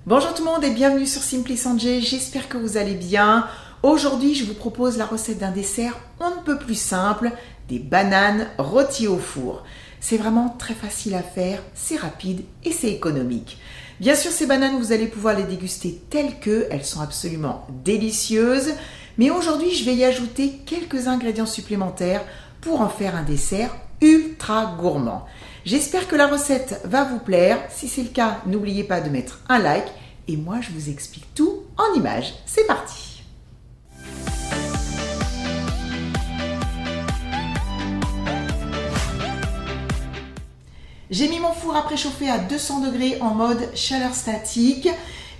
Bonjour tout le monde et bienvenue sur Simply Sanjay, j'espère que vous allez bien. Aujourd'hui, je vous propose la recette d'un dessert on ne peut plus simple, des bananes rôties au four. C'est vraiment très facile à faire, c'est rapide et c'est économique. Bien sûr, ces bananes, vous allez pouvoir les déguster telles que, elles sont absolument délicieuses. Mais aujourd'hui, je vais y ajouter quelques ingrédients supplémentaires pour en faire un dessert ultra gourmand. J'espère que la recette va vous plaire. Si c'est le cas, n'oubliez pas de mettre un like. Et moi, je vous explique tout en images. C'est parti! J'ai mis mon four à préchauffer à 200 degrés en mode chaleur statique.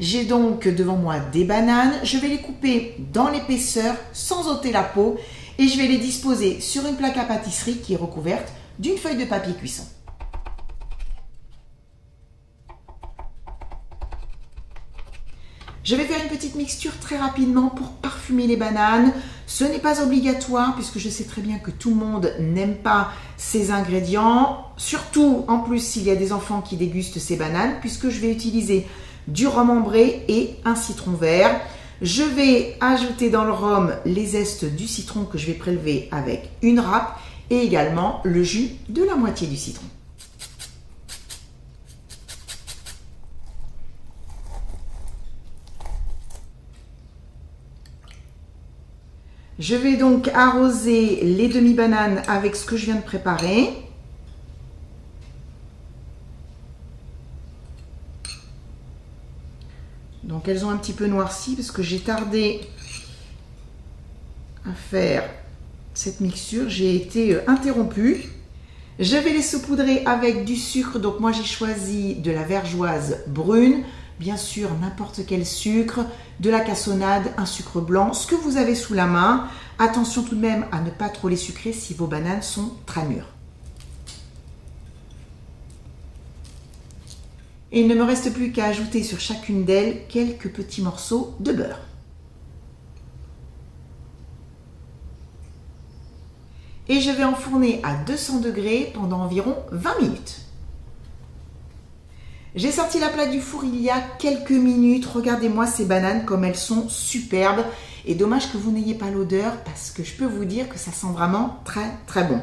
J'ai donc devant moi des bananes. Je vais les couper dans l'épaisseur sans ôter la peau. Et je vais les disposer sur une plaque à pâtisserie qui est recouverte d'une feuille de papier cuisson. Je vais faire une petite mixture très rapidement pour parfumer les bananes. Ce n'est pas obligatoire puisque je sais très bien que tout le monde n'aime pas ces ingrédients. Surtout en plus s'il y a des enfants qui dégustent ces bananes puisque je vais utiliser du rhum ambré et un citron vert. Je vais ajouter dans le rhum les zestes du citron que je vais prélever avec une râpe et également le jus de la moitié du citron. Je vais donc arroser les demi-bananes avec ce que je viens de préparer. Donc elles ont un petit peu noirci parce que j'ai tardé à faire cette mixture. J'ai été interrompue. Je vais les saupoudrer avec du sucre. Donc moi j'ai choisi de la vergeoise brune. Bien sûr, n'importe quel sucre, de la cassonade, un sucre blanc, ce que vous avez sous la main. Attention tout de même à ne pas trop les sucrer si vos bananes sont très mûres. Et il ne me reste plus qu'à ajouter sur chacune d'elles quelques petits morceaux de beurre. Et je vais enfourner à 200 degrés pendant environ 20 minutes. J'ai sorti la plaque du four il y a quelques minutes. Regardez-moi ces bananes comme elles sont superbes. Et dommage que vous n'ayez pas l'odeur parce que je peux vous dire que ça sent vraiment très très bon.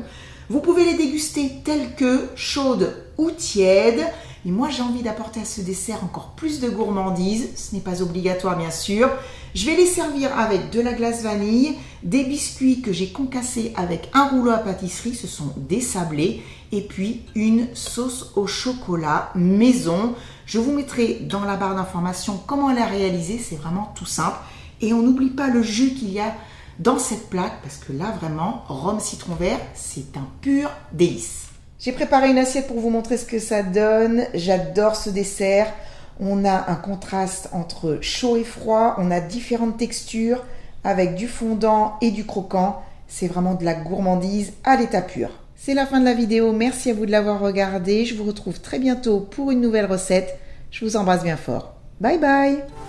Vous pouvez les déguster telles que, chaudes ou tièdes. Et moi j'ai envie d'apporter à ce dessert encore plus de gourmandise. Ce n'est pas obligatoire bien sûr. Je vais les servir avec de la glace vanille, des biscuits que j'ai concassés avec un rouleau à pâtisserie, ce sont des sablés, et puis une sauce au chocolat maison. Je vous mettrai dans la barre d'informations comment la réaliser, c'est vraiment tout simple. Et on n'oublie pas le jus qu'il y a dans cette plaque, parce que là vraiment, rhum citron vert, c'est un pur délice. J'ai préparé une assiette pour vous montrer ce que ça donne. J'adore ce dessert. On a un contraste entre chaud et froid. On a différentes textures avec du fondant et du croquant. C'est vraiment de la gourmandise à l'état pur. C'est la fin de la vidéo. Merci à vous de l'avoir regardé. Je vous retrouve très bientôt pour une nouvelle recette. Je vous embrasse bien fort. Bye bye!